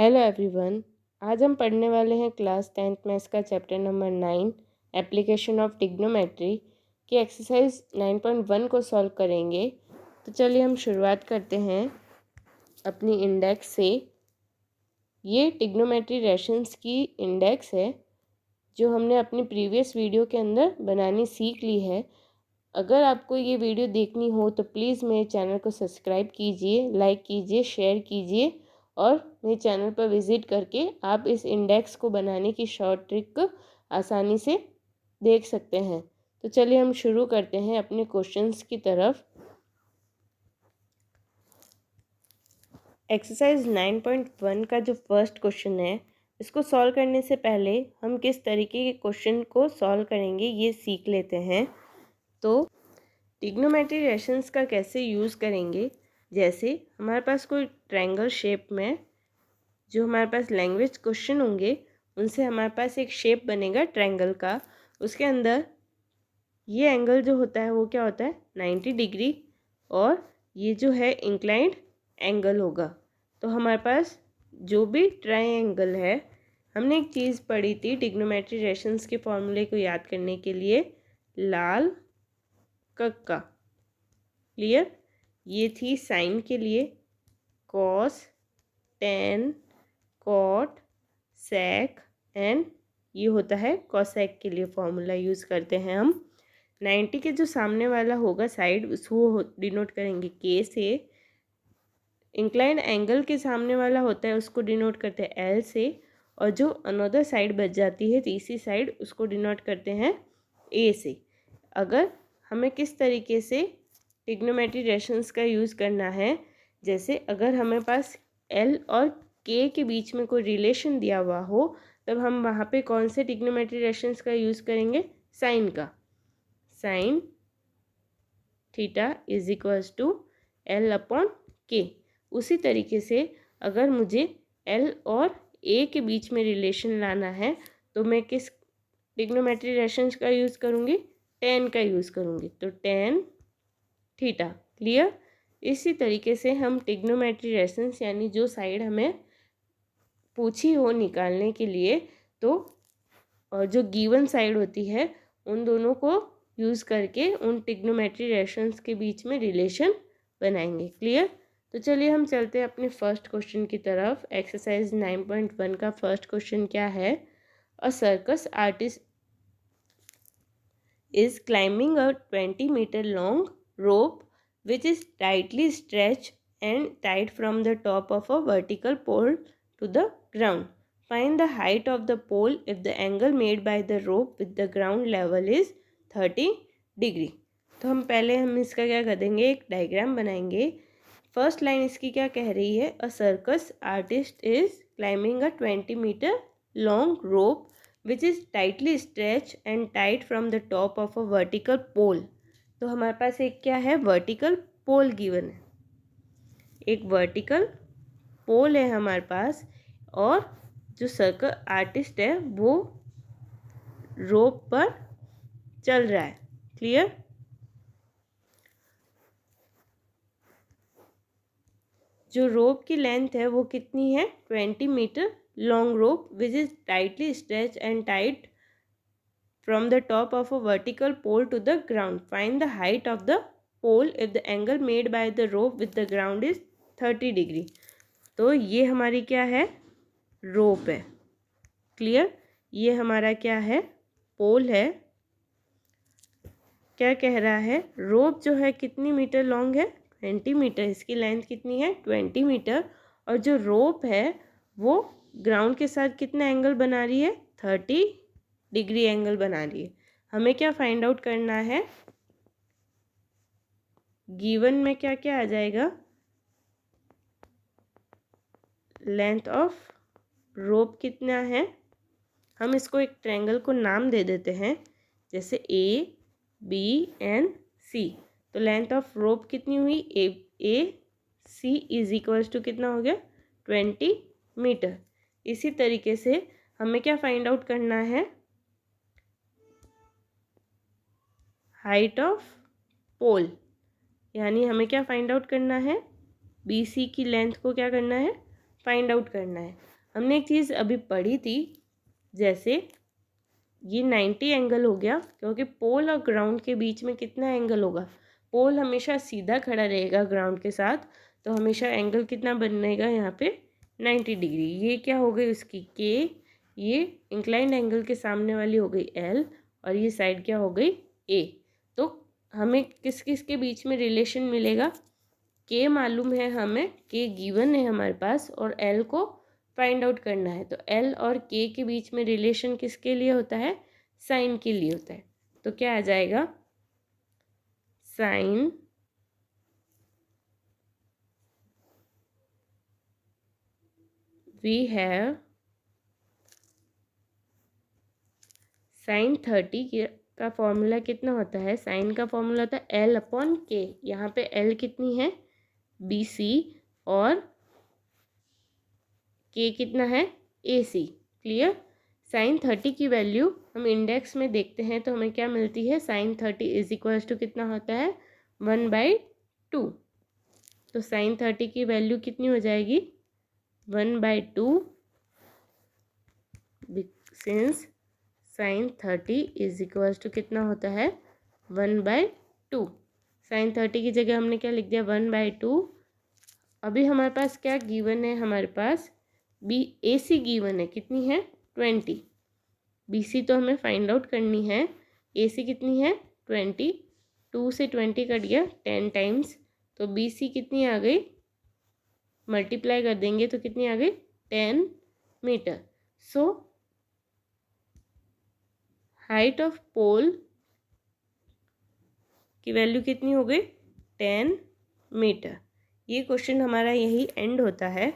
Hello everyone. आज हम पढ़ने वाले हैं क्लास 10th मैथ्स का chapter number 9 application of trigonometry की एक्सरसाइज 9.1 को सॉल्व करेंगे। तो चलिए हम शुरुआत करते हैं अपनी इंडेक्स से। ये ट्रिग्नोमेट्री रेशंस की इंडेक्स है जो हमने अपनी प्रीवियस वीडियो के अंदर बनानी सीख ली है। अगर आपको ये वीडियो देखनी हो तो प्लीज़ मेरे चैनल को सब्सक्राइब कीजिए, लाइक कीजिए, शेयर कीजिए और मेरे चैनल पर विज़िट करके आप इस इंडेक्स को बनाने की शॉर्ट ट्रिक को आसानी से देख सकते हैं। तो चलिए हम शुरू करते हैं अपने क्वेश्चंस की तरफ। एक्सरसाइज 9.1 का जो फर्स्ट क्वेश्चन है, इसको सॉल्व करने से पहले हम किस तरीके के क्वेश्चन को सॉल्व करेंगे ये सीख लेते हैं। तो ट्रिग्नोमेट्री रेशंस का कैसे यूज़ करेंगे, जैसे हमारे पास कोई ट्रायंगल शेप में जो हमारे पास लैंग्वेज क्वेश्चन होंगे उनसे हमारे पास एक शेप बनेगा ट्रायंगल का। उसके अंदर ये एंगल जो होता है वो क्या होता है 90 डिग्री और ये जो है इंक्लाइंड एंगल होगा। तो हमारे पास जो भी ट्रायंगल है, हमने एक चीज़ पढ़ी थी ट्रिग्नोमेट्री रेशंस के फॉर्मूले को याद करने के लिए, लाल कक्का। क्लियर? ये थी साइन के लिए, cos, tan, cot, sec and ये होता है कॉसेक के लिए फॉर्मूला यूज़ करते हैं हम। 90 के जो सामने वाला होगा साइड उसको डिनोट करेंगे के से। इंक्लाइंड एंगल के सामने वाला होता है उसको डिनोट करते हैं एल से। और जो अनदर साइड बच जाती है तीसरी साइड उसको डिनोट करते हैं ए से। अगर हमें किस तरीके से ट्रिग्नोमेट्री रेशंस का यूज़ करना है, जैसे अगर हमें पास एल और के के बीच में कोई रिलेशन दिया हुआ हो तब हम वहाँ पे कौन से ट्रिग्नोमेट्री रेशंस का यूज़ करेंगे, साइन का। Sine theta is equals to L upon K. उसी तरीके से अगर मुझे एल और ए के बीच में रिलेशन लाना है तो मैं किस ट्रिग्नोमेट्री रेशंस का यूज़ करूँगी, टेन का यूज़ करूँगी। तो टेन थीटा। क्लियर? इसी तरीके से हम ट्रिग्नोमेट्री रेशंस यानी जो साइड हमें पूछी हो निकालने के लिए, तो और जो गिवन साइड होती है उन दोनों को यूज़ करके उन ट्रिग्नोमेट्री रेशंस के बीच में रिलेशन बनाएंगे। क्लियर? तो चलिए हम चलते हैं अपने फर्स्ट क्वेश्चन की तरफ। एक्सरसाइज 9.1 का फर्स्ट क्वेश्चन क्या है, a circus artist is climbing a 20 meter long rope which is tightly stretched and tied from the top of a vertical pole to the ground. Find the height of the pole if the angle made by the rope with the ground level is 30 degree. तो हम इसका क्या कर देंगे, एक diagram बनाएंगे। First line इसकी क्या कह रही है, a circus artist is climbing a 20 metre long rope which is tightly stretched and tied from the top of a vertical pole। तो हमारे पास एक क्या है, वर्टिकल पोल गिवन है, एक वर्टिकल पोल है हमारे पास और जो सर्कल आर्टिस्ट है वो रोप पर चल रहा है। क्लियर? जो रोप की लेंथ है वो कितनी है, 20 metre long rope which is tightly stretch and tight from the top of a vertical pole to the ground. Find the height of the pole if the angle made by the rope with the ground is 30 degree. तो ये हमारी क्या है, रोप है। Clear? ये हमारा क्या है, पोल है। क्या कह रहा है, रोप जो है कितनी मीटर लॉन्ग है, 20 मीटर। इसकी लेंथ कितनी है, 20 मीटर। और जो रोप है वो ग्राउंड के साथ कितना एंगल बना रही है, 30 डिग्री एंगल बना रही है। हमें क्या फाइंड आउट करना है, गिवन में क्या क्या आ जाएगा, लेंथ ऑफ रोप कितना है। हम इसको एक ट्रायंगल को नाम दे देते हैं, जैसे ए बी एंड सी। तो लेंथ ऑफ रोप कितनी हुई, ए सी इज इक्वल्स टू कितना हो गया, 20 मीटर। इसी तरीके से हमें क्या फाइंड आउट करना है, हाइट ऑफ पोल। यानी हमें क्या फाइंड आउट करना है, बी सी की लेंथ को क्या करना है, फाइंड आउट करना है। हमने एक चीज़ अभी पढ़ी थी, जैसे ये 90 एंगल हो गया, क्योंकि पोल और ग्राउंड के बीच में कितना एंगल होगा, पोल हमेशा सीधा खड़ा रहेगा ग्राउंड के साथ, तो हमेशा एंगल कितना बनेगा यहाँ पे 90 डिग्री। ये क्या हो गई उसकी के, ये इंक्लाइंड एंगल के सामने वाली हो गई एल, और ये साइड क्या हो गई ए। तो हमें किस किस के बीच में रिलेशन मिलेगा, के मालूम है हमें, के गिवन है हमारे पास, और एल को फाइंड आउट करना है। तो एल और के के बीच में रिलेशन किसके लिए होता है, साइन के लिए होता है। तो क्या आ जाएगा, साइन वी हैव साइन 30 का फॉर्मूला कितना होता है, साइन का फॉर्मूला होता है एल अपॉन के। यहाँ पे एल कितनी है, बी सी, और के कितना है, ए सी। क्लियर। साइन 30 की वैल्यू हम इंडेक्स में देखते हैं तो हमें क्या मिलती है, साइन 30 इज इक्वल्स टू कितना होता है 1/2। तो साइन 30 की वैल्यू कितनी हो जाएगी 1/2, since sine 30 is equals to कितना होता है 1/2। साइन 30 की जगह हमने क्या लिख दिया 1/2। अभी हमारे पास क्या गिवन है, हमारे पास बी ए सी गिवन है, कितनी है 20। बी सी तो हमें फाइंड आउट करनी है, ए सी कितनी है 20। 2 से 20 कट गया 10 टाइम्स, तो बी सी कितनी आ गई, मल्टीप्लाई कर देंगे तो कितनी आ गई 10 मीटर। सो हाइट ऑफ पोल की वैल्यू कितनी हो गई 10 मीटर। ये क्वेश्चन हमारा यही एंड होता है।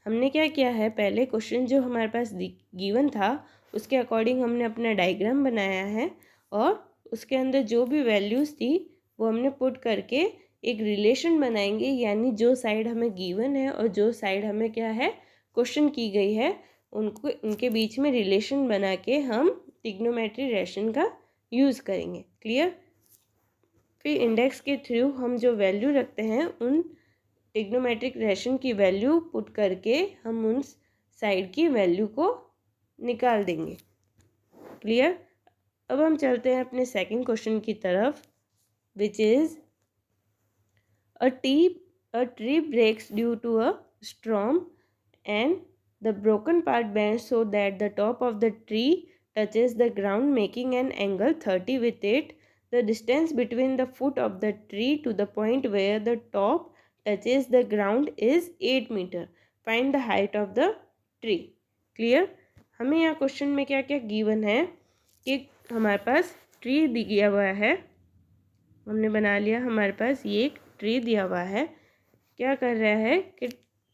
हमने क्या किया है, पहले क्वेश्चन जो हमारे पास गिवन था उसके अकॉर्डिंग हमने अपना डायग्राम बनाया है, और उसके अंदर जो भी वैल्यूज़ थी वो हमने पुट करके एक रिलेशन बनाएंगे, यानी जो साइड हमें गिवन है और जो साइड हमें क्या है क्वेश्चन की गई है, उनके बीच में रिलेशन बना के हम ट्रिग्नोमेट्री रेशन का यूज़ करेंगे। क्लियर। फिर इंडेक्स के थ्रू हम जो वैल्यू रखते हैं उन ट्रिग्नोमेट्रिक रेशन की वैल्यू पुट करके हम उन साइड की वैल्यू को निकाल देंगे। क्लियर। अब हम चलते हैं अपने सेकंड क्वेश्चन की तरफ, which is a tree breaks due to a storm and the broken part bends so that the top of the tree touches the ground making an angle 30 with it. The distance between the foot of the tree to the point where the top touches the ground is 8 meter. Find the height of the tree. Clear? हमें यहाँ question में क्या क्या given है कि हमारे पास tree दिया हुआ है, हमने बना लिया, हमारे पास ये एक ट्री दिया हुआ है। क्या कर रहा है कि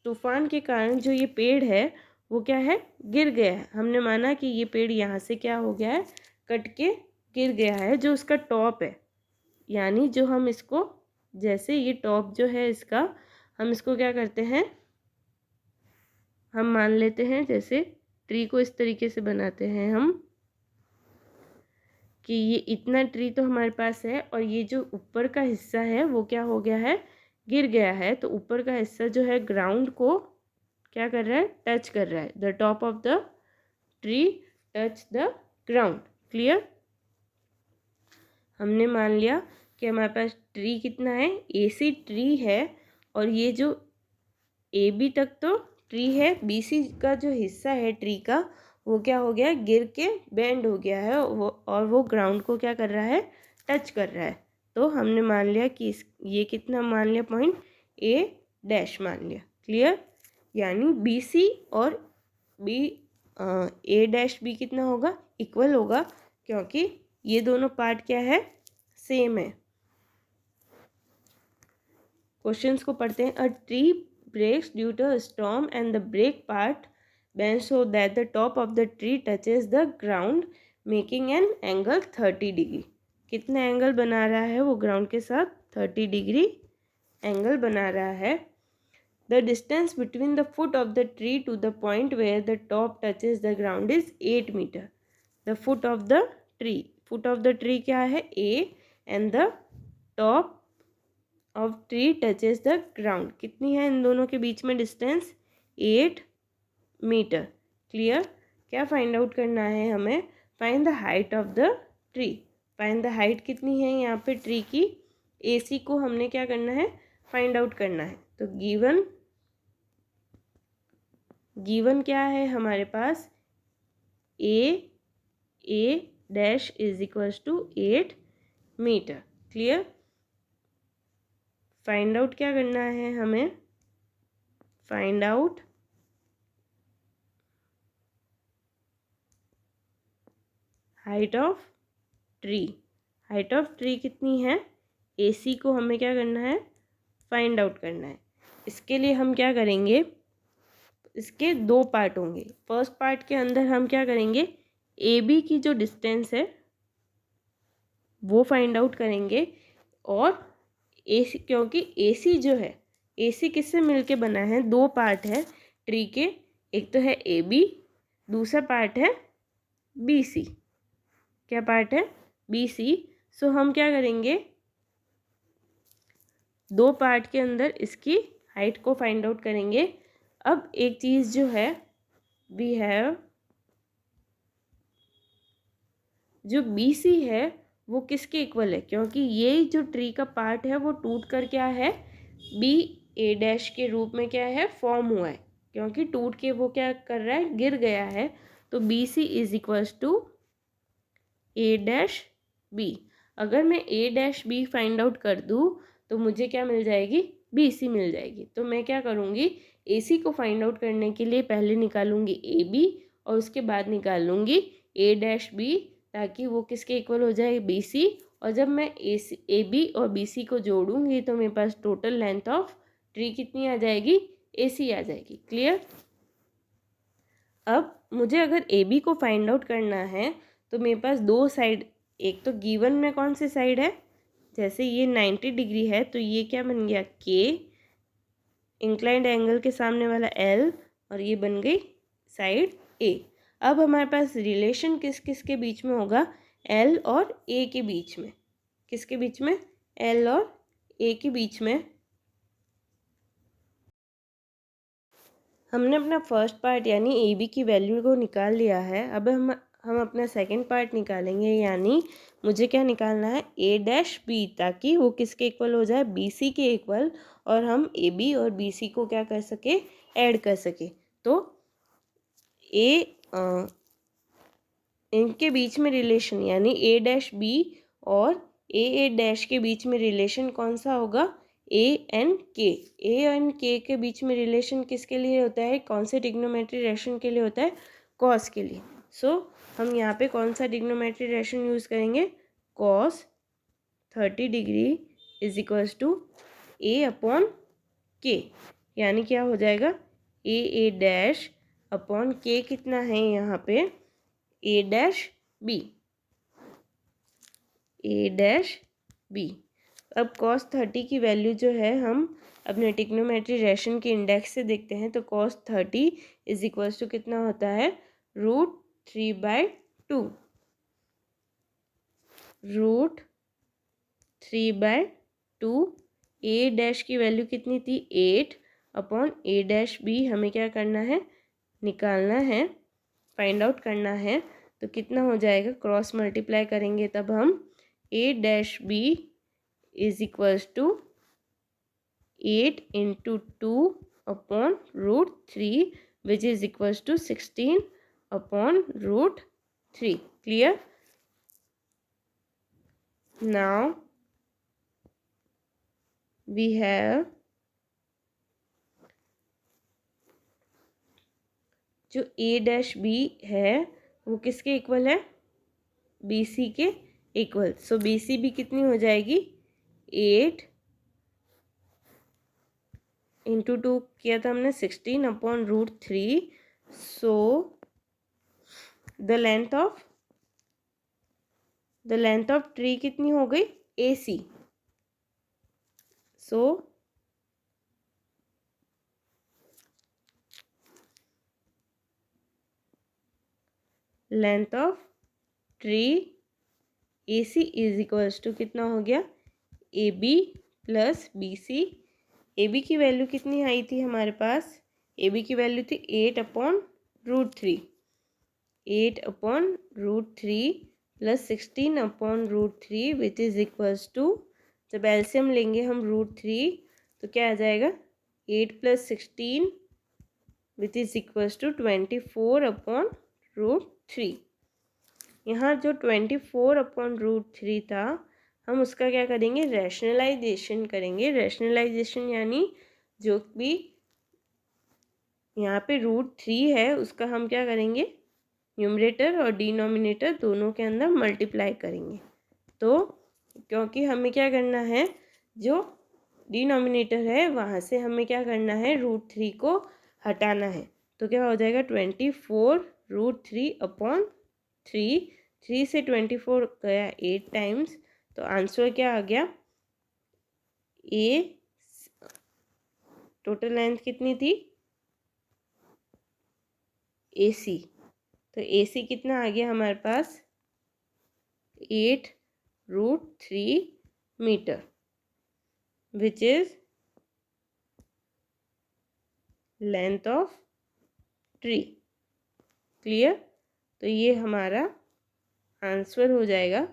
तूफान के कारण जो ये पेड़ है वो क्या है गिर गया है। हमने माना कि ये पेड़ यहाँ से क्या हो गया है कट के गिर गया है, जो उसका टॉप है, यानी जो हम इसको, जैसे ये टॉप जो है इसका, हम इसको क्या करते हैं, हम मान लेते हैं जैसे ट्री को इस तरीके से बनाते हैं हम कि ये इतना ट्री तो हमारे पास है, और ये जो ऊपर का हिस्सा है वो क्या हो गया है गिर गया है। तो ऊपर का हिस्सा जो है ग्राउंड को क्या कर रहा है टच कर रहा है, the top of the tree touch the ground. Clear. हमने मान लिया कि हमारे पास ट्री कितना है, ए सी ट्री है, और ये जो ए बी तक तो ट्री है, बी सी का जो हिस्सा है ट्री का वो क्या हो गया गिर के बेंड हो गया है, और वो ग्राउंड को क्या कर रहा है टच कर रहा है। तो हमने मान लिया कि ये कितना मान लिया पॉइंट ए डैश मान लिया। क्लियर। यानी बी सी और बी ए डैश बी कितना होगा इक्वल होगा, क्योंकि ये दोनों पार्ट क्या है सेम है। क्वेश्चंस को पढ़ते हैं। A tree breaks due to a storm and the break part bends so that the top of the tree touches the ground making an angle 30 degree. कितना एंगल बना रहा है वो ग्राउंड के साथ 30 डिग्री एंगल बना रहा है। The distance between the foot of the tree to the point where the top touches the ground is 8 meter. The foot of the tree क्या है A, and the top of tree touches the ground। कितनी है इन दोनों के बीच में distance 8 metre. Clear? क्या find out करना है हमें? Find the height of the tree. Find the height कितनी है यहाँ पे ट्री की? AC को हमने क्या करना है? फाइंड आउट करना है। तो गिवन क्या है हमारे पास? A dash is equals to 8 metre. Clear? Find out क्या करना है हमें? Find out height of tree. Height of tree कितनी है? AC को हमें क्या करना है? फाइंड आउट करना है। इसके लिए हम क्या करेंगे? इसके दो पार्ट होंगे। फर्स्ट पार्ट के अंदर हम क्या करेंगे? AB की जो डिस्टेंस है वो फाइंड आउट करेंगे, और AC, क्योंकि AC जो है, AC किससे मिलके बना है? दो पार्ट है ट्री के, एक तो है AB, दूसरा पार्ट है BC। क्या पार्ट है? BC। सो हम क्या करेंगे? दो पार्ट के अंदर इसकी हाइट को फाइंड आउट करेंगे। अब एक चीज़ जो है, वी हैव जो BC है वो किसके इक्वल है? क्योंकि ये जो ट्री का पार्ट है वो टूट कर क्या है? BA डैश के रूप में क्या है? फॉर्म हुआ है। क्योंकि टूट के वो क्या कर रहा है? गिर गया है। तो BC is equals to A dash B। अगर मैं A dash B find out कर दूँ तो मुझे क्या मिल जाएगी? BC मिल जाएगी। तो मैं क्या करूँगी? AC को फाइंड आउट करने के लिए पहले निकालूंगी AB, और उसके बाद निकालूंगी A डैश B, ताकि वो किसके इक्वल हो जाए? BC। और जब मैं AB और BC को जोड़ूंगी तो मेरे पास टोटल लेंथ ऑफ ट्री कितनी आ जाएगी? AC आ जाएगी। क्लियर? अब मुझे अगर AB को फाइंड आउट करना है तो मेरे पास दो साइड, एक तो गिवन में कौन सी साइड है? जैसे ये 90 डिग्री है तो ये क्या बन गया? K, इंक्लाइंड एंगल के सामने वाला L, और ये बन गई साइड A। अब हमारे पास रिलेशन किस किस के बीच में होगा? L और A के बीच में। किसके बीच में? L और A के बीच में। हमने अपना फर्स्ट पार्ट यानी AB की वैल्यू को निकाल लिया है। अब हम अपना सेकंड पार्ट निकालेंगे, यानी मुझे क्या निकालना है? A डैश B, ताकि वो किसके इक्वल हो जाए? BC के इक्वल, और हम AB और BC को क्या कर सके? ऐड कर सके। तो इनके बीच में रिलेशन यानी A डैश B और A डैश के बीच में रिलेशन कौन सा होगा? A and K। A and K के बीच में रिलेशन किसके लिए होता है? कौन से ट्रिग्नोमेट्री रेशन के लिए होता है? कॉस के लिए। सो हम यहाँ पे कौन सा ट्रिग्नोमेट्री रेशन यूज़ करेंगे? Cos 30 degree is equals to A upon K। यानी क्या हो जाएगा? A डैश अपॉन K कितना है यहाँ पे? A dash B। A dash B। अब cos 30 की वैल्यू जो है हम अपने ट्रिग्नोमेट्री रेशन के इंडेक्स से देखते हैं। तो cos 30 इज इक्वल्स टू कितना होता है? √3/2। √3/2। A डैश की वैल्यू कितनी थी? 8 अपॉन A डैश B। हमें क्या करना है? निकालना है, फाइंड आउट करना है। तो कितना हो जाएगा? क्रॉस मल्टीप्लाई करेंगे तब हम A dash B is equals to 8 into 2 upon √3, which is equals to 16 upon √3। Clear? Now we have जो A डैश B है वो किसके इक्वल है? BC के इक्वल। सो BC भी कितनी हो जाएगी? 8 इंटू 2 किया था हमने, 16 upon √3। So the length of tree कितनी हो गई? AC। So length of tree AC is equals to कितना हो गया? AB plus BC। AB की वैल्यू कितनी आई थी हमारे पास? AB की वैल्यू थी 8 upon √3, 8/√3 plus 16/√3 which is equals to, जब एलसीएम लेंगे हम √3 तो क्या आ जाएगा 8 + 16 विच इज़ इक्वल्स टू 24/√3। यहाँ जो 24/√3 था हम उसका क्या करेंगे, रैशनलाइजेशन करेंगे। रैशनलाइजेशन यानी जो भी यहाँ पे √3 है उसका हम क्या करेंगे, न्यूमरेटर और डिनोमिनेटर दोनों के अंदर मल्टीप्लाई करेंगे। तो क्योंकि हमें क्या करना है, जो डिनोमिनेटर है वहाँ से हमें क्या करना है, √3 को हटाना है। तो क्या हो जाएगा 24√3/3, 3 से 24 गया 8 टाइम्स, तो आंसर क्या आ गया, ए टोटल लेंथ कितनी थी AC, तो AC कितना आ गया हमारे पास 8√3 metre which is length of tree. Clear, तो ये हमारा आंसर हो जाएगा।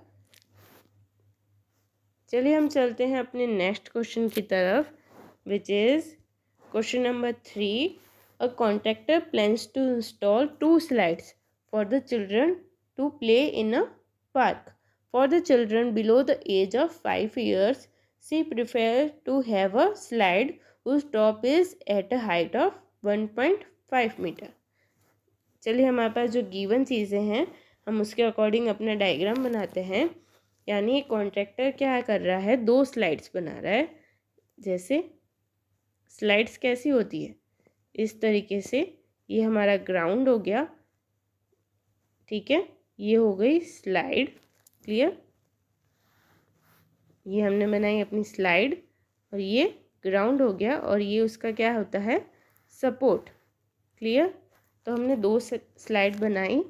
चलिए हम चलते हैं अपने नेक्स्ट क्वेश्चन की तरफ विच is question number 3। A contractor plans to install 2 slides for the children to play in a park. For the children below the age of 5 years, she prefers to have a slide whose top is at a height of 1.5 meter. चलिए हमारे पास जो given चीज़ें हैं हम उसके according अपना diagram बनाते हैं। यानी कॉन्ट्रैक्टर क्या कर रहा है, 2 स्लाइड्स बना रहा है। जैसे स्लाइड्स कैसी होती है, इस तरीके से, ये हमारा ग्राउंड हो गया, ठीक है, ये हो गई स्लाइड। क्लियर, ये हमने बनाई अपनी स्लाइड और ये ग्राउंड हो गया और ये उसका क्या होता है, सपोर्ट। क्लियर, तो हमने 2 स्लाइड बनाई।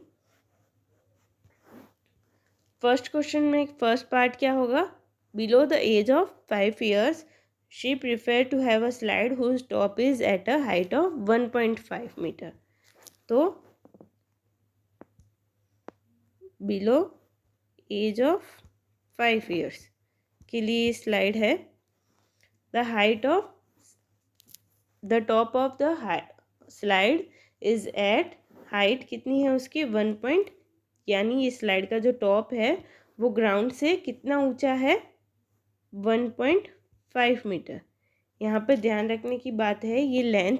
फर्स्ट क्वेश्चन में फर्स्ट पार्ट क्या होगा, below the age of 5 years she prefer to have a slide whose top is at a height of 1.5 metre. तो बिलो एज ऑफ 5 years के लिए स्लाइड है। The height of the top of the slide is at, height कितनी है उसकी 1. यानी ये slide का जो टॉप है वो ग्राउंड से कितना ऊंचा है, 1.5 मीटर। यहाँ पर ध्यान रखने की बात है, ये लेंथ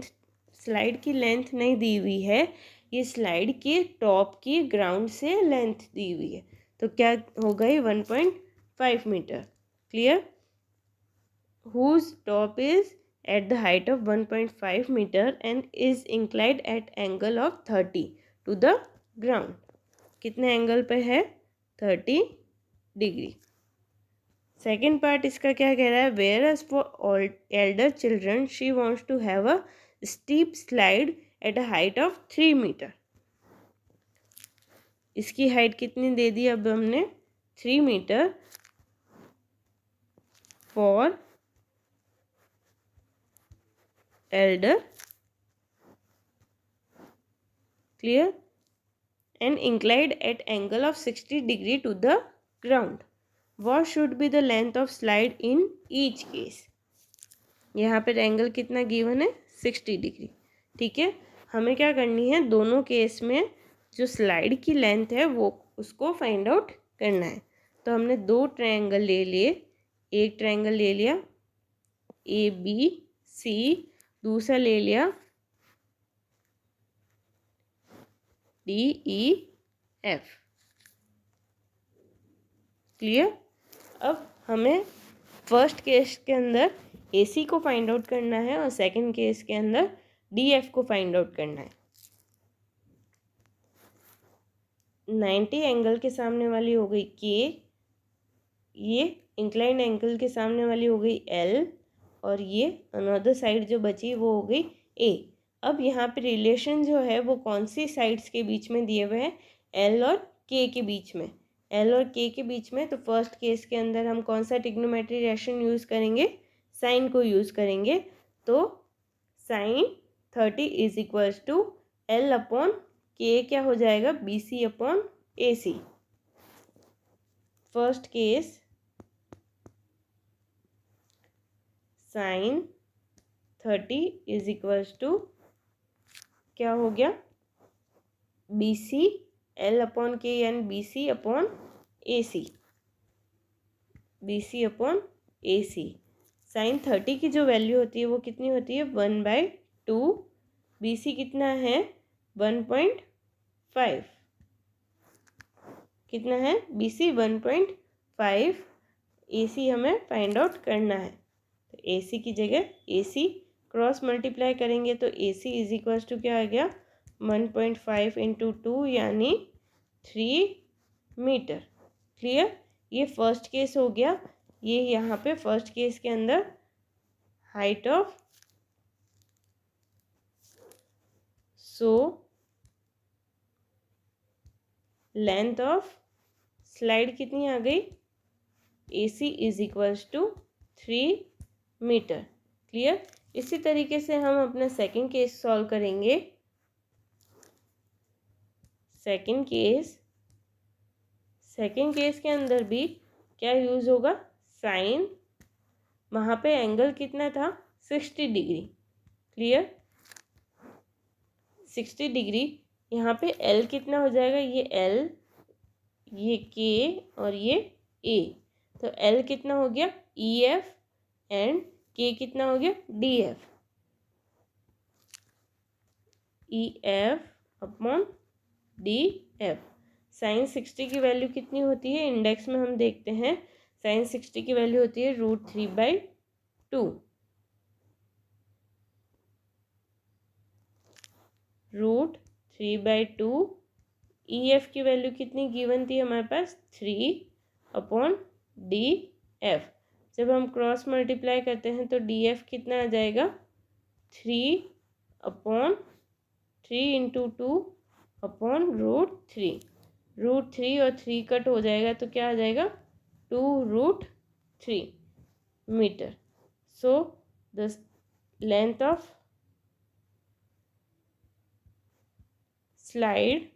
स्लाइड की लेंथ नहीं दी हुई है, ये स्लाइड के टॉप की ग्राउंड से लेंथ दी हुई है। तो क्या हो गई 1.5 metre. Clear, whose top is at the height of 1.5 meter and is inclined at angle of 30 to the ground. कितने एंगल पे है, 30 डिग्री। सेकेंड पार्ट इसका क्या कह रहा है, whereas for elder children she wants to have a steep slide at a height of 3 meter. इसकी height कितनी दे दी अब हमने, 3 metre for elder. Clear, and inclined at angle of 60 degree to the ground. What should be the length of slide in each case? यहाँ पर angle कितना given है, 60 डिग्री। ठीक है, हमें क्या करनी है, दोनों केस में जो स्लाइड की लेंथ है वो उसको फाइंड आउट करना है। तो हमने 2 ट्रायंगल ले लिए, एक ट्रायंगल ले लिया ABC, दूसरा ले लिया DEF। क्लियर, अब हमें फर्स्ट केस के अंदर AC को फाइंड आउट करना है और सेकंड केस के अंदर DF को फाइंड आउट करना है। 90 एंगल के सामने वाली हो गई K, ये इंक्लाइंड एंगल के सामने वाली हो गई L और ये अनदर साइड जो बची वो हो गई A। अब यहाँ पे रिलेशन जो है वो कौन सी साइड्स के बीच में दिए हुए हैं, L और K के बीच में, L और K के बीच में। तो फर्स्ट केस के अंदर हम कौन सा ट्रिग्नोमेट्री रिलेशन यूज़ करेंगे, साइन को यूज़ करेंगे। तो sign 30 is equals to L/K के क्या हो जाएगा, B C upon A C. First case sine 30 is equals to क्या हो गया, B C L upon K यानी B C upon A C, B C upon A C. Sine 30 की जो वैल्यू होती है वो कितनी होती है, 1/2। बी सी कितना है, 1.5। कितना है, बी सी 1.5। ए सी हमें फाइंड आउट करना है, तो ए सी की जगह ए सी क्रॉस मल्टीप्लाई करेंगे तो A C is equal to क्या आ गया, 1.5 इंटू 2 यानी 3 मीटर। क्लियर, ये फर्स्ट केस हो गया। ये यहाँ पे फर्स्ट केस के अंदर height of length of slide कितनी आ गई, A C is equals to 3 metre. Clear, इसी तरीके से हम अपना सेकंड केस सॉल्व करेंगे। सेकंड केस के अंदर भी क्या यूज़ होगा, साइन, वहाँ पे एंगल कितना था, 60 डिग्री। Clear, 60 degree. यहाँ पे एल कितना हो जाएगा, ये एल, ये के और ये ए, तो एल कितना हो गया, ई एफ, एंड के कितना हो गया, D F. E F upon D F. Sine 60 की वैल्यू कितनी होती है, इंडेक्स में हम देखते हैं, साइन 60 की वैल्यू होती है √3/2। √3/2। ई एफ की वैल्यू कितनी गिवन थी हमारे पास, 3/डी एफ। जब हम क्रॉस मल्टीप्लाई करते हैं तो डी एफ कितना आ जाएगा, 3/3 इंटू 2 अपॉन √3। √3 और 3 कट हो जाएगा तो क्या आ जाएगा, 2√3 metre. So the length of slide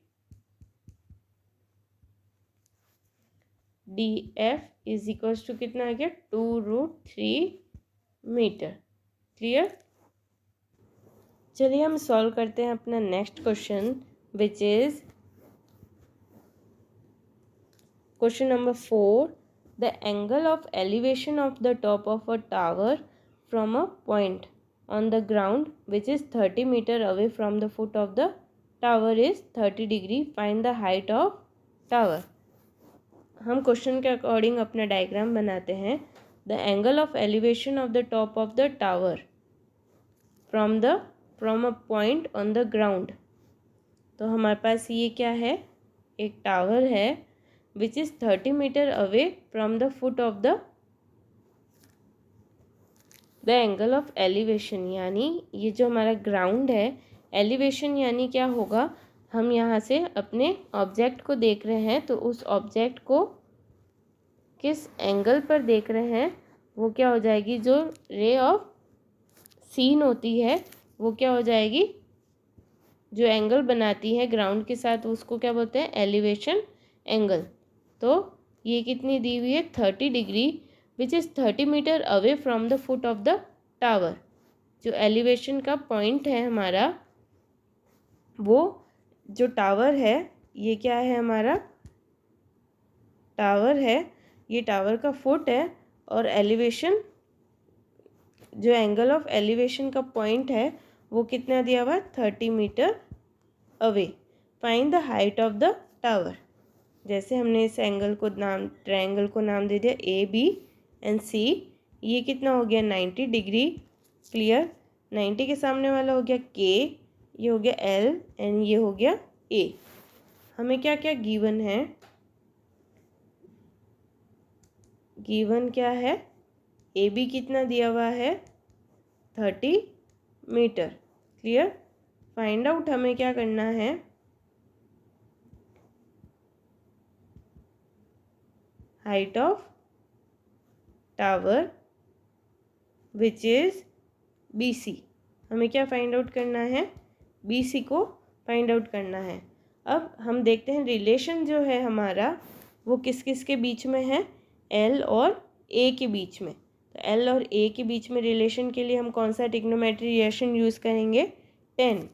D F is equals to कितना आ गया, 2√3 मीटर। क्लियर, चलिए हम सॉल्व करते हैं अपना next question, which is question number 4। The angle of elevation of the top of a tower from a point on the ground which is 30 metre away from the foot of the tower is 30 degree. Find the height of tower. हम question के according अपना diagram बनाते हैं। The angle of elevation of the top of the tower from a point on the ground. तो हमारे पास ये क्या है, एक टावर है which is 30 metre away from the foot of the angle of elevation, यानी ये जो हमारा ग्राउंड है, एलिवेशन यानी क्या होगा, हम यहाँ से अपने ऑब्जेक्ट को देख रहे हैं तो उस ऑब्जेक्ट को किस एंगल पर देख रहे हैं वो क्या हो जाएगी, जो रे ऑफ सीन होती है वो क्या हो जाएगी, जो एंगल बनाती है ग्राउंड के साथ उसको क्या बोलते हैं, एलिवेशन एंगल। तो ये कितनी दी हुई है, 30 degree, which is 30 metre away from the foot of the tower. जो एलिवेशन का पॉइंट है हमारा, वो जो टावर है, ये क्या है हमारा टावर है, ये टावर का फुट है, और एलिवेशन जो एंगल ऑफ एलिवेशन का पॉइंट है वो कितना दिया हुआ, 30 metre away. Find the height of the tower. जैसे हमने इस एंगल को ट्रायंगल को नाम दे दिया ए बी एंड सी। ये कितना हो गया, 90 डिग्री। क्लियर, 90 के सामने वाला हो गया के, ये हो गया एल, एंड ये हो गया ए। हमें क्या क्या गिवन है, गिवन क्या है, ए बी कितना दिया हुआ है, 30 मीटर। क्लियर, फाइंड आउट हमें क्या करना है, height of tower which is B C. हमें क्या फाइंड आउट करना है, बी सी को फाइंड आउट करना है। अब हम देखते हैं रिलेशन जो है हमारा वो किस किस के बीच में है, एल और ए के बीच में। तो एल और ए के बीच में रिलेशन के लिए हम कौन सा ट्रिग्नोमेट्री रिलेशन यूज़ करेंगे, 10।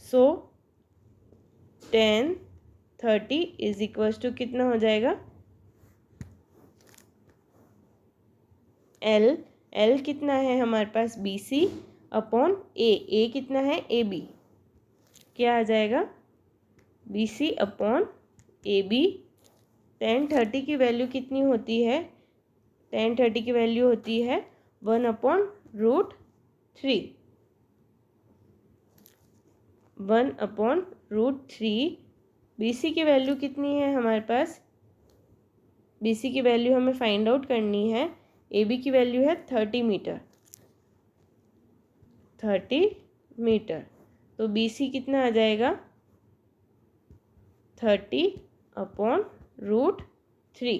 सो 10 30 इज इक्वल्स टू कितना हो जाएगा, एल, एल कितना है हमारे पास बी सी अपॉन ए कितना है ए बी, क्या आ जाएगा B C upon A B. 10 30 की वैल्यू कितनी होती है, 10 30 की वैल्यू होती है 1/√3, 1/√3। बी सी की वैल्यू कितनी है हमारे पास, बी सी की वैल्यू हमें फाइंड आउट करनी है, ए बी की वैल्यू है 30 मीटर, 30 मीटर। तो बी सी कितना आ जाएगा 30/√3।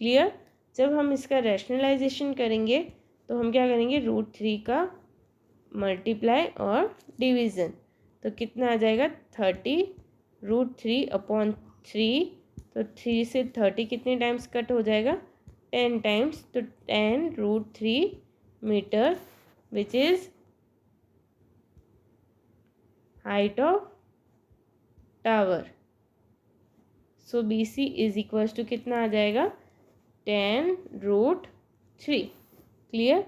क्लियर। जब हम इसका रैशनलाइजेशन करेंगे तो हम क्या करेंगे, √3 का मल्टीप्लाई और डिवीज़न, तो कितना आ जाएगा 30√3/3। तो 3 से 30 कितने टाइम्स कट हो जाएगा, 10 टाइम्स, तो 10√3 metre which is height of tower. So B C is equals to कितना आ जाएगा 10√3। क्लियर।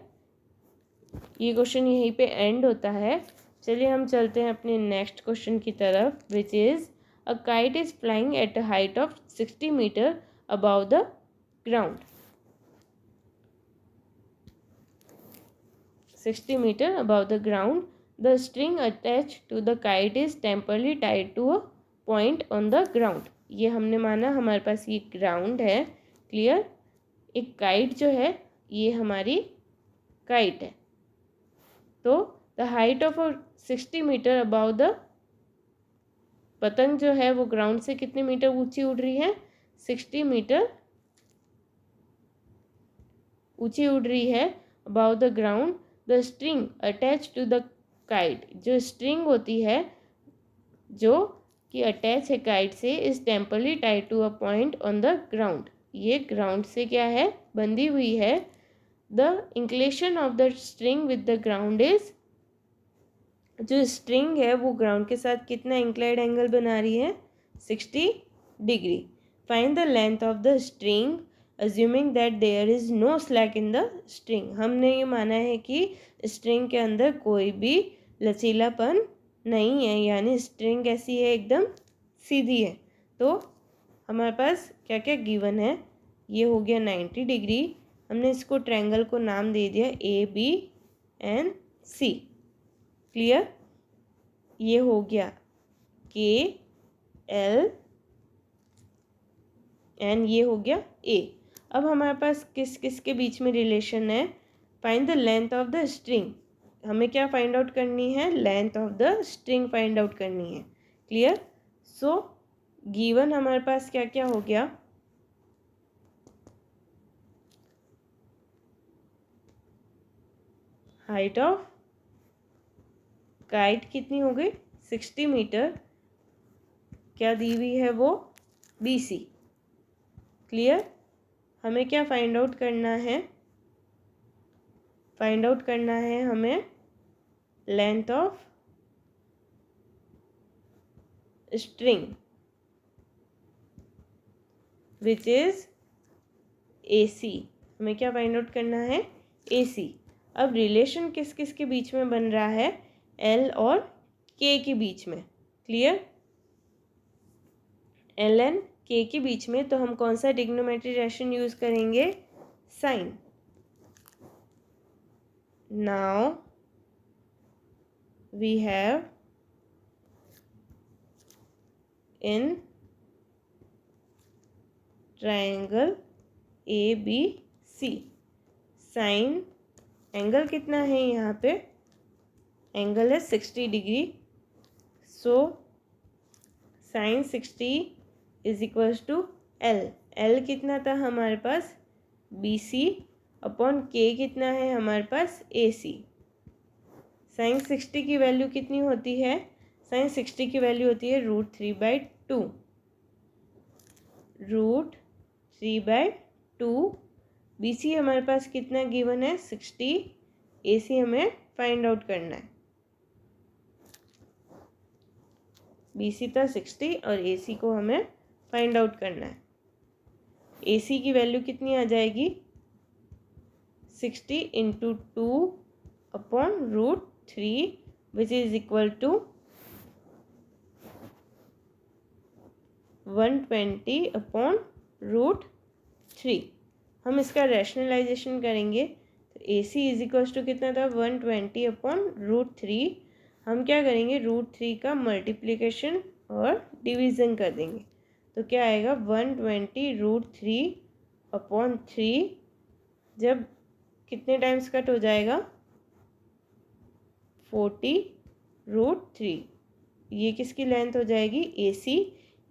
ये क्वेश्चन यहीं पे एंड होता है। चलिए हम चलते हैं अपने नेक्स्ट क्वेश्चन की तरफ, which is a kite is flying at a height of 60 metre above the ground. 60 metre above the ground, the string attach to the kite is temporarily tied to a point on the ground. ये हमने माना हमारे पास ये ground है। Clear. एक kite जो है ये हमारी काइट है, तो the height of 60 metre above the, पतंग जो है वो ग्राउंड से कितने मीटर ऊंची उड़ रही है, 60 मीटर ऊंची उड़ रही है above the ground. The string attach to the kite, जो स्ट्रिंग होती है जो कि अटैच है काइट से, is temporarily tied to a point on the ground. ये ग्राउंड से क्या है, बंधी हुई है। The inclination of the string with the ground is, जो स्ट्रिंग है वो ग्राउंड के साथ कितना इंक्लाइड एंगल बना रही है, 60 degree. Find the length of the string assuming that there is no slack in the string. हमने ये माना है कि स्ट्रिंग के अंदर कोई भी लचीलापन नहीं है, यानी स्ट्रिंग कैसी है, एकदम सीधी है। तो हमारे पास क्या क्या गिवन है, ये हो गया 90 डिग्री, हमने इसको ट्रायंगल को नाम दे दिया A B and C. Clear. ये हो गया के एल एंड ये हो गया ए। अब हमारे पास किस किस के बीच में रिलेशन है, find the length of the string. हमें क्या फाइंड आउट करनी है, length of the string find out करनी है। क्लियर। सो गिवन हमारे पास क्या क्या हो गया, हाइट ऑफ काइट कितनी हो गई, 60 मीटर, क्या दी हुई है वो, बी सी। क्लियर। हमें क्या फाइंड आउट करना है, फाइंड आउट करना है हमें length of string which is A C. हमें क्या फाइंड आउट करना है, ए सी। अब रिलेशन किस किस के बीच में बन रहा है, एल और के के बीच में। क्लियर। एल एंड के के बीच में, तो हम कौन सा ट्रिग्नोमेट्री रिलेशन यूज करेंगे, sine. Now we have in triangle A B C, sine angle कितना है यहाँ पे, एंगल है 60 degree. So sine 60 is equals to L. L कितना था हमारे पास, बी सी अपॉन के कितना है हमारे पास, ए सी। साइन 60 की वैल्यू कितनी होती है, साइन 60 की वैल्यू होती है √3/2। √3/2। BC हमारे पास कितना गिवन है 60। AC हमें फाइंड आउट करना है। BC था 60 और AC को हमें फाइंड आउट करना है। AC की वैल्यू कितनी आ जाएगी 60 × 2/√3 विच इज इक्वल टू 120/√3। हम इसका रैशनलाइजेशन करेंगे तो AC इज इक्वल टू कितना था 120/√3। हम क्या करेंगे √3 का मल्टीप्लिकेशन और डिवीज़न कर देंगे तो क्या आएगा 120√3/3। जब कितने टाइम्स कट हो जाएगा 40√3। ये किसकी लेंथ हो जाएगी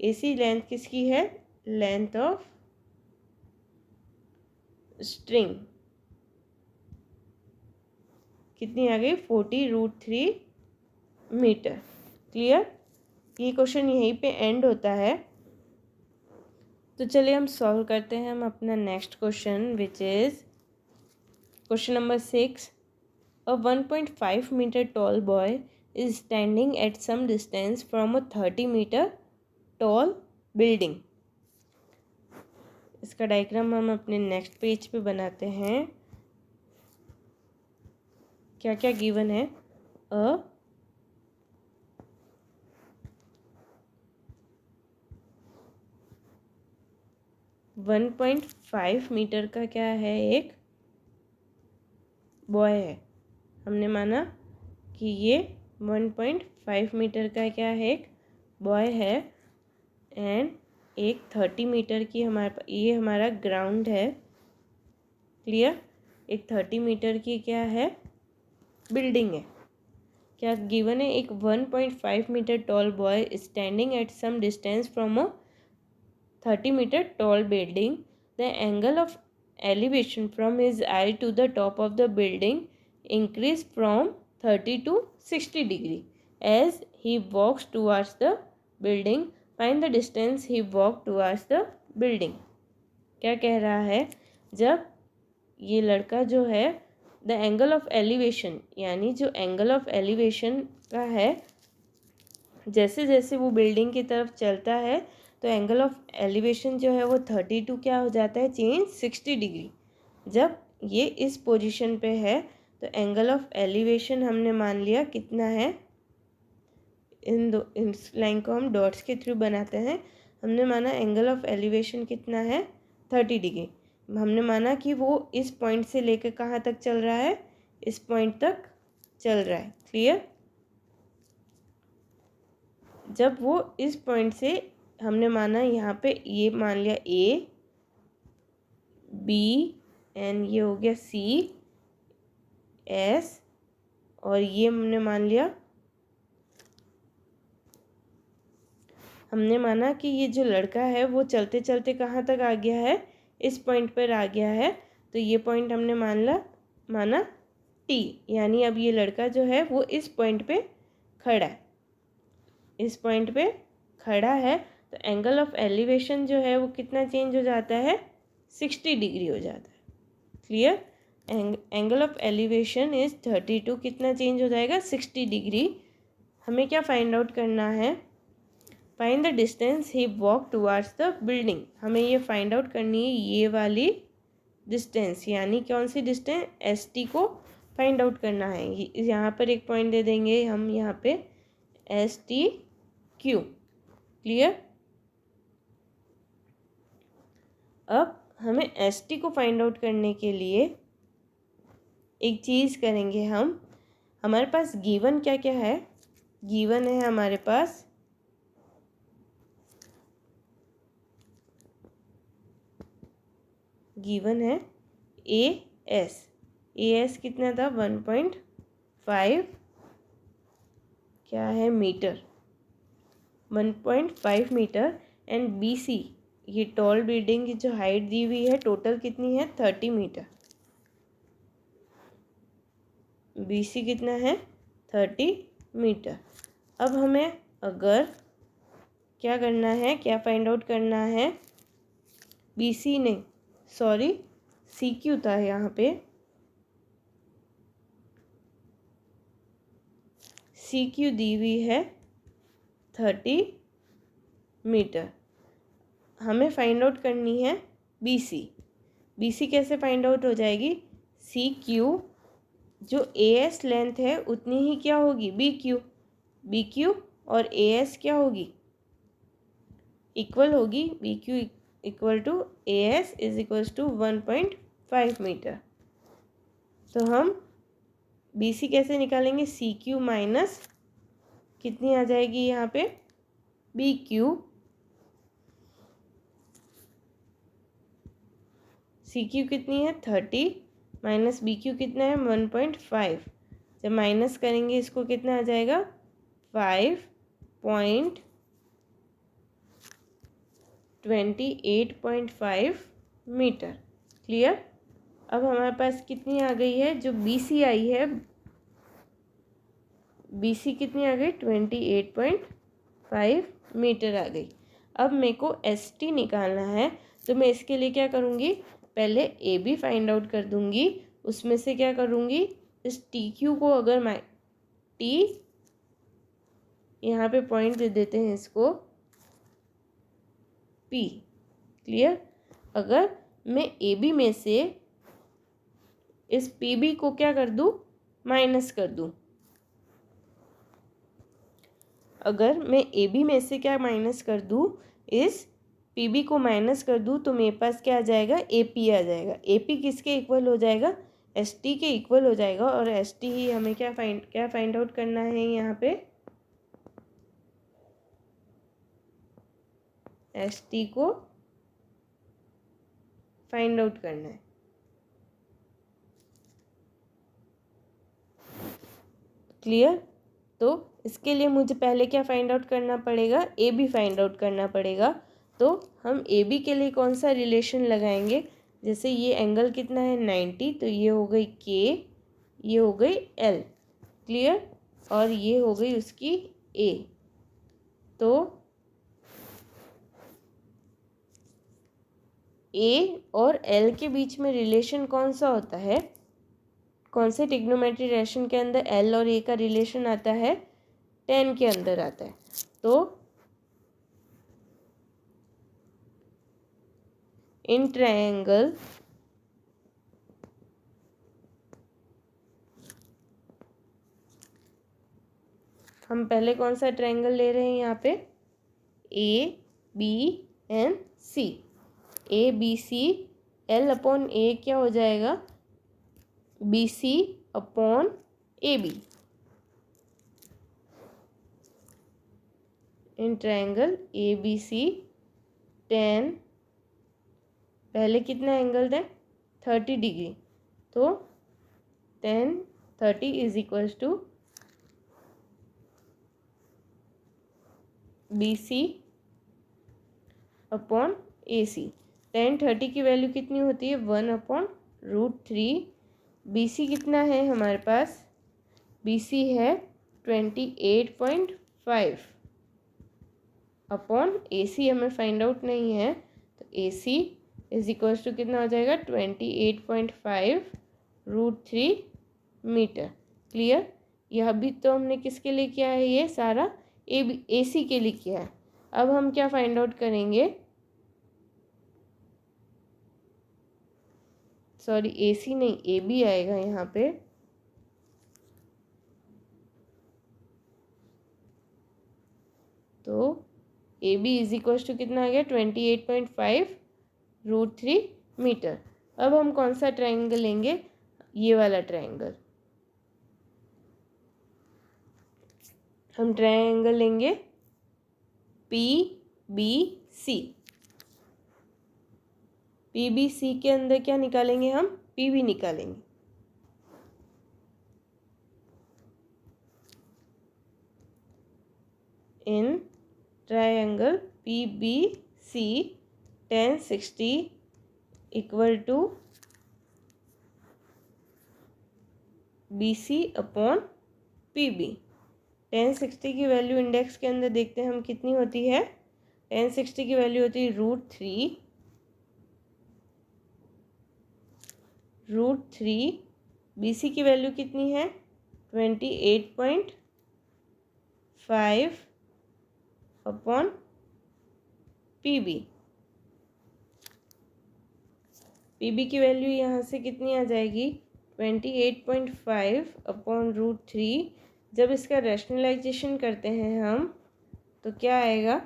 AC लेंथ किसकी है लेंथ ऑफ स्ट्रिंग कितनी आ गई 40√3 मीटर। क्लियर। ये क्वेश्चन यहीं पे एंड होता है। तो चलिए हम सॉल्व करते हैं हम अपना next question which is question number 6। A 1.5 meter tall boy is standing at some distance from a 30 meter tall building। इसका डायग्राम हम अपने नेक्स्ट पेज पे बनाते हैं। क्या क्या गिवन है अ 1.5 मीटर का क्या है एक बॉय है। हमने माना कि ये 1.5 मीटर का क्या है एक बॉय है एंड एक 30 मीटर की ये हमारा ग्राउंड है। क्लियर। एक 30 मीटर की क्या है बिल्डिंग है। क्या गिवन है एक 1.5 metre tall boy standing at some distance from a 30 meter tall building. The angle of elevation from his eye to the top of the building increased from 30 to 60 degree as he walks towards the building. Find the distance he walked towards the building। क्या कह रहा है जब ये लड़का जो है the angle of elevation यानी जो एंगल ऑफ एलिवेशन का है जैसे जैसे वो बिल्डिंग की तरफ चलता है तो एंगल ऑफ एलिवेशन जो है वो 32 क्या हो जाता है चेंज 60 डिग्री। जब ये इस पोजीशन पे है तो एंगल ऑफ एलिवेशन हमने मान लिया कितना है इस लाइन को हम डॉट्स के थ्रू बनाते हैं। हमने माना एंगल ऑफ एलिवेशन कितना है 30 डिग्री। हमने माना कि वो इस पॉइंट से लेकर कहाँ तक चल रहा है इस पॉइंट तक चल रहा है। क्लियर। जब वो इस पॉइंट से हमने माना यहाँ पे ये मान लिया A B एंड ये हो गया C S और ये हमने माना कि ये जो लड़का है वो चलते चलते कहाँ तक आ गया है इस पॉइंट पर आ गया है। तो ये पॉइंट हमने माना T यानी अब ये लड़का जो है वो इस पॉइंट पे खड़ा है। इस पॉइंट पे खड़ा है तो एंगल ऑफ एलिवेशन जो है वो कितना चेंज हो जाता है 60 डिग्री हो जाता है। Clear. Angle of elevation is 32 कितना चेंज हो जाएगा 60 डिग्री। हमें क्या फाइंड आउट करना है find the distance he walk towards the building. हमें ये फाइंड आउट करनी है ये वाली डिस्टेंस यानी कौन सी डिस्टेंस ST को फाइंड आउट करना है। यहाँ पर एक पॉइंट दे देंगे हम यहाँ पे STQ। क्लियर। अब हमें ST को फाइंड आउट करने के लिए एक चीज़ करेंगे हम। हमारे पास गिवन क्या क्या है गिवन है हमारे पास गिवन है AS कितना था 1.5 क्या है मीटर 1.5 मीटर एंड BC ये टॉल बिल्डिंग की जो हाइट दी हुई है टोटल कितनी है 30 मीटर। BC कितना है 30 मीटर। अब हमें अगर क्या करना है, क्या फाइंड आउट करना है, बी सी नहीं सॉरी सी क्यू था यहाँ पे, सी क्यू दी हुई है 30 मीटर। हमें फाइंड आउट करनी है बी सी। बी सी कैसे फाइंड आउट हो जाएगी, सी क्यू जो ए एस लेंथ है उतनी ही क्या होगी बी क्यू, बी क्यू और ए एस क्या होगी इक्वल होगी, B Q equal to A S is equals to 1.5 metre. तो हम बी सी कैसे निकालेंगे, सी क्यू माइनस कितनी आ जाएगी यहाँ पे बी क्यू, सी क्यू कितनी है 30 माइनस बी क्यू कितना है 1.5। जब माइनस करेंगे इसको कितना आ जाएगा 5.28.5 मीटर। क्लियर। अब हमारे पास कितनी आ गई है, जो बी सी आई है, बी सी कितनी आ गई 28.5 मीटर आ गई। अब मेरे को एस टी निकालना है, तो मैं इसके लिए क्या करूँगी, पहले ए बी फाइंड आउट कर दूँगी, उसमें से क्या करूँगी, इस टी क्यू को अगर मैं टी यहाँ पे पॉइंट दे देते हैं इसको पी। क्लियर। अगर मैं ए बी में से इस पी बी को क्या कर दूँ, माइनस कर दूँ, अगर मैं ए बी में से क्या माइनस कर दूँ, इस पी बी को माइनस कर दूँ, तो मेरे पास क्या आ जाएगा ए पी आ जाएगा। ए पी किसके इक्वल हो जाएगा, एस टी के इक्वल हो जाएगा। और एस टी ही हमें क्या फाइंड आउट करना है, यहाँ पे एस टी को फाइंड आउट करना है। क्लियर। तो इसके लिए मुझे पहले क्या फाइंड आउट करना पड़ेगा, ए बी फाइंड आउट करना पड़ेगा। तो हम ए बी के लिए कौन सा रिलेशन लगाएंगे, जैसे ये एंगल कितना है 90, तो ये हो गई के, ये हो गई एल। क्लियर। और ये हो गई उसकी ए। तो ए और एल के बीच में रिलेशन कौन सा होता है, कौन से ट्रिग्नोमेट्री रिलेशन के अंदर एल और ए का रिलेशन आता है, 10 के अंदर आता है। तो इन ट्रायंगल हम पहले कौन सा ट्रायंगल ले रहे हैं, यहाँ पे A B and C. A B C, L upon A क्या हो जाएगा B C upon A B. In triangle A B C 10, पहले कितना एंगल है 30 डिग्री, तो 10 30 is equals to B C upon A C. 10 30 की वैल्यू कितनी होती है 1/√3। बी सी कितना है हमारे पास, बी सी है 28.5 अपॉन ए सी हमें फाइंड आउट नहीं है, तो A C is equals to कितना हो जाएगा 28.5√3 मीटर। क्लियर। यह भी तो हमने किसके लिए किया है, ये सारा ए सी के लिए किया है। अब हम क्या फाइंड आउट करेंगे, सॉरी ए सी नहीं ए बी आएगा यहाँ पे। तो A B is equals to कितना आ गया 28.5√3 मीटर। अब हम कौन सा ट्रायंगल लेंगे, ये वाला ट्रायंगल। हम ट्रायंगल लेंगे P B C. P B C के अंदर क्या निकालेंगे, हम पी बी निकालेंगे। In triangle P B C 1060 equal to B C upon P B. 1060 की वैल्यू इंडेक्स के अंदर देखते हैं हम कितनी होती है। 1060 की वैल्यू होती है √3। BC की वैल्यू कितनी है 28.5 अपॉन PB। PB की वैल्यू यहाँ से कितनी आ जाएगी 28.5 अपॉन √3। जब इसका रैशनलाइजेशन करते हैं हम तो क्या आएगा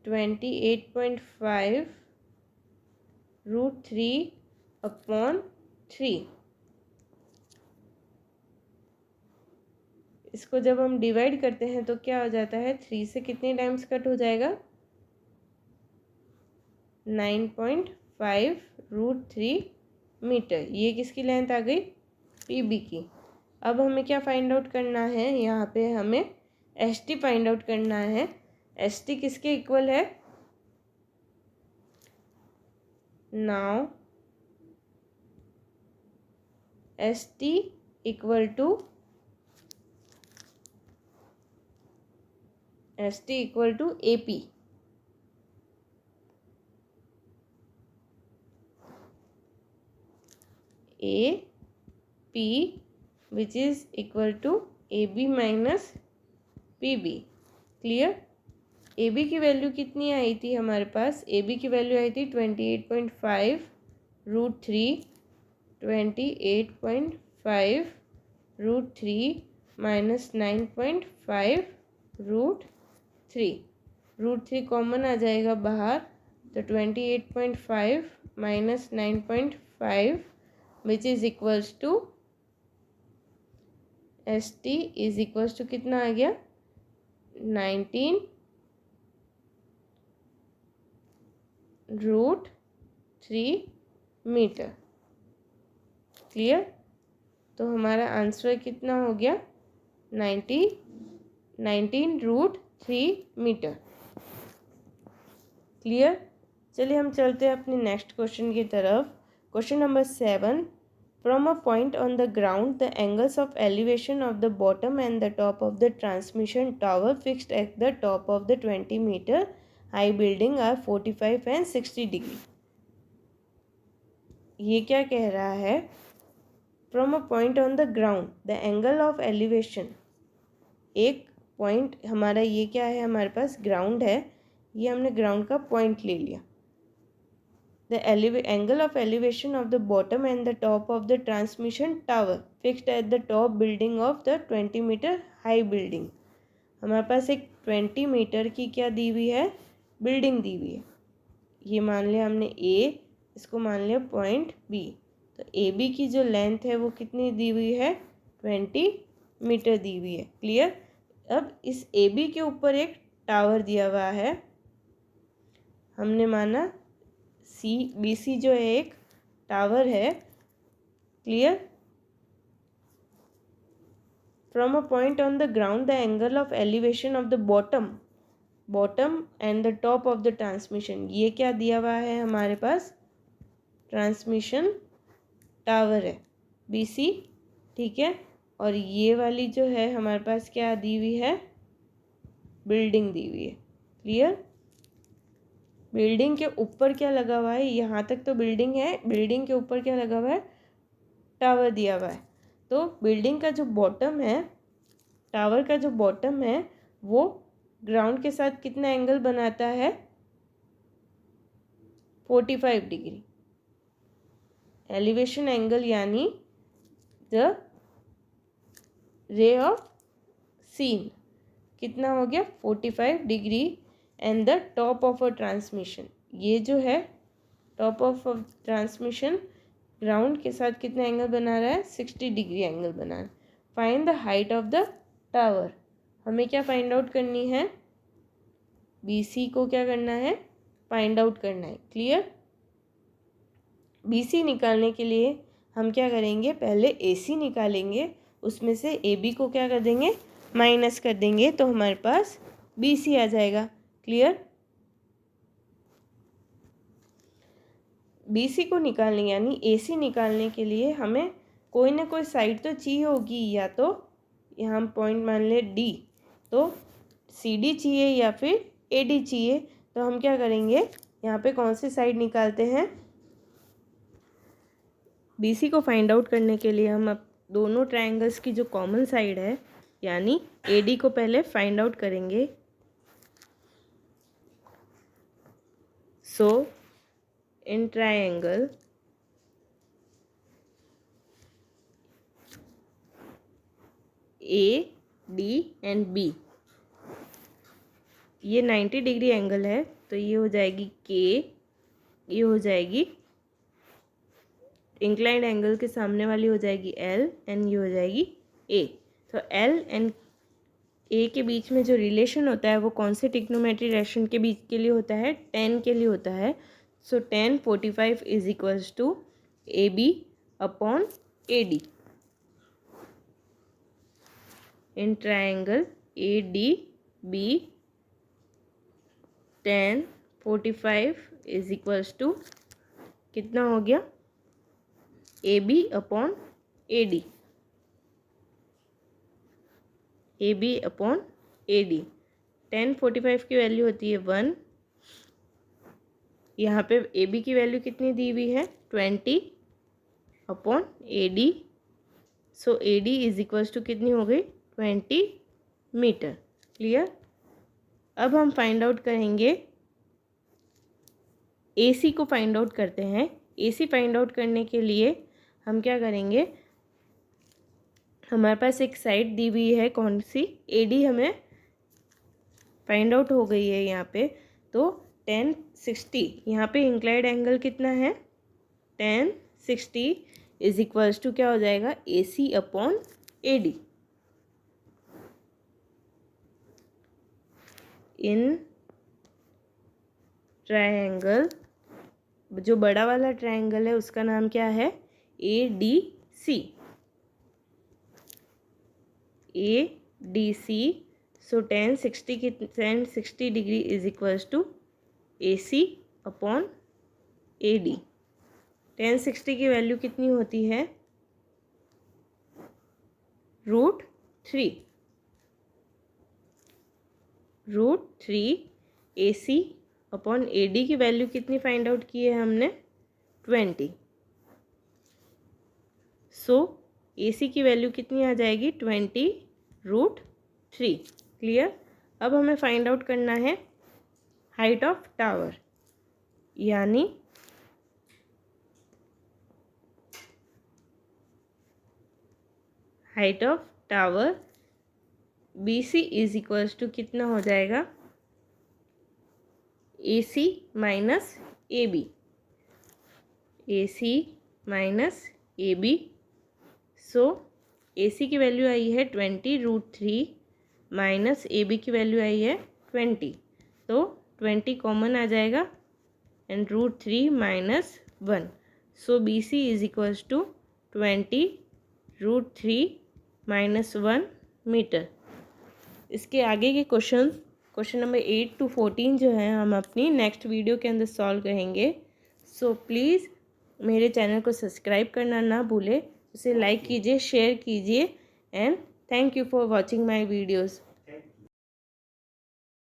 28.5 √3 अपॉन 3। इसको जब हम डिवाइड करते हैं तो क्या हो जाता है 3 से कितने टाइम्स कट हो जाएगा 9.5 √3 मीटर। ये किसकी लेंथ आ गई PB की। अब हमें क्या फाइंड आउट करना है, यहाँ पे हमें ST फाइंड आउट करना है। ST किसके इक्वल है, now ST equal to AP। AP which is equal to AB minus PB। Clear. AB की वैल्यू कितनी आई थी हमारे पास, AB की वैल्यू आई थी 28.5 √3। 28.5 √3 माइनस 9.5 √3। √3 कॉमन आ जाएगा बाहर, तो 28.5 minus 9.5 which is equals to ST is equals to कितना आ गया 19 √3 मीटर। क्लियर। तो हमारा आंसर कितना हो गया 19 √3 मीटर। क्लियर। चलिए हम चलते हैं अपने नेक्स्ट क्वेश्चन की तरफ। Question number 7, from a point on the ground the angles of elevation of the bottom and the top of the transmission tower fixed at the top of the 20 metre high building are 45 and 60 degree. ये क्या कह रहा है, from a point on the ground the angle of elevation. एक point हमारा ये क्या है, हमारे पास ग्राउंड है, ये हमने ग्राउंड का पॉइंट ले लिया। The angle of elevation of the bottom and the top of the transmission tower fixed at the top building of the 20 metre high building. हमारे पास एक 20 मीटर की क्या दी हुई है, बिल्डिंग दी हुई है। ये मान लिया हमने A, इसको मान लिया पॉइंट B। तो AB की जो लेंथ है वो कितनी दी हुई है 20 मीटर दी हुई है। क्लियर। अब इस AB के ऊपर एक टावर दिया हुआ है, हमने माना BC जो है एक टावर है। Clear. From a point on the ground the angle of elevation of the bottom and the top of the transmission. ये क्या दिया हुआ है हमारे पास, ट्रांसमिशन टावर है BC। ठीक है। और ये वाली जो है हमारे पास क्या दी हुई है, बिल्डिंग दी हुई है। क्लियर। बिल्डिंग के ऊपर क्या लगा हुआ है, यहाँ तक तो बिल्डिंग है, बिल्डिंग के ऊपर क्या लगा हुआ है, टावर दिया हुआ है। तो बिल्डिंग का जो बॉटम है, टावर का जो बॉटम है वो ग्राउंड के साथ कितना एंगल बनाता है 45 डिग्री। एलिवेशन एंगल यानी द रे ऑफ सीन कितना हो गया 45 degree and the top of a transmission. ये जो है टॉप ऑफ ट्रांसमिशन ग्राउंड के साथ कितना एंगल बना रहा है 60 डिग्री एंगल बना रहा है। Find the height of the tower. हमें क्या फाइंड आउट करनी है, BC को क्या करना है, फाइंड आउट करना है। क्लियर। BC निकालने के लिए हम क्या करेंगे, पहले AC निकालेंगे, उसमें से AB को क्या कर देंगे, माइनस कर देंगे, तो हमारे पास BC आ जाएगा। क्लियर। BC को निकालने यानी AC निकालने के लिए हमें कोई ना कोई साइड तो चाहिए होगी, या तो यहाँ हम पॉइंट मान ले डी, तो सी डी चाहिए या फिर ए डी चाहिए, तो हम क्या करेंगे, यहाँ पे कौन सी साइड निकालते हैं, बी सी को फाइंड आउट करने के लिए हम अब दोनों ट्रायंगल्स की जो कॉमन साइड है यानी ए डी को पहले फाइंड आउट करेंगे। So in triangle A D and B, ये 90 डिग्री एंगल है, तो ये हो जाएगी के, ये हो जाएगी इंक्लाइंड एंगल के सामने वाली हो जाएगी एल, एंड ये हो जाएगी ए। तो एल एंड ए के बीच में जो रिलेशन होता है वो कौन से ट्रिग्नोमेट्री रेशन के बीच के लिए होता है, 10 के लिए होता है। So 10 45 is equals to A B upon A D. In triangle A D B 10 45 is equals to कितना हो गया, A B upon A D, A B upon A D. 10 45 की वैल्यू होती है 1, यहाँ पे ए बी की वैल्यू कितनी दी हुई है 20 upon A D. So A D is equals to कितनी हो गई 20 मीटर। क्लियर। अब हम फाइंड आउट करेंगे ए सी को फाइंड आउट करते हैं। ए सी फाइंड आउट करने के लिए हम क्या करेंगे, हमारे पास एक साइड दी हुई है कौन सी, ए डी हमें फाइंड आउट हो गई है यहाँ पे। तो 10 60, यहाँ पे इंक्लाइंड एंगल कितना है 10 60 इज इक्वल्स टू क्या हो जाएगा A C upon A D. In triangle, जो बड़ा वाला ट्रायंगल है उसका नाम क्या है A D C, A D C. So 10 60 degree is equals to A C upon A D. 10 60 की वैल्यू कितनी होती है √3, √3 A C upon A D की वैल्यू कितनी फाइंड आउट की है हमने 20। सो ए सी की वैल्यू कितनी आ जाएगी 20 √3। क्लियर। अब हमें फाइंड आउट करना है हाइट ऑफ टावर, यानी height of tower B C is equals to कितना हो जाएगा A C minus A B, A C minus A B. So A C की वैल्यू आई है 20 √3 माइनस ए बी की वैल्यू आई है 20, तो 20 कॉमन आ जाएगा and √3 minus 1। So B C is equals to 20 √3 minus 1 metre. इसके आगे के क्वेश्चन नंबर 8 to 14 जो है हम अपनी नेक्स्ट वीडियो के अंदर सॉल्व करेंगे। सो प्लीज़ मेरे चैनल को सब्सक्राइब करना ना भूलें, उसे लाइक कीजिए, शेयर कीजिए, and thank you for watching my videos.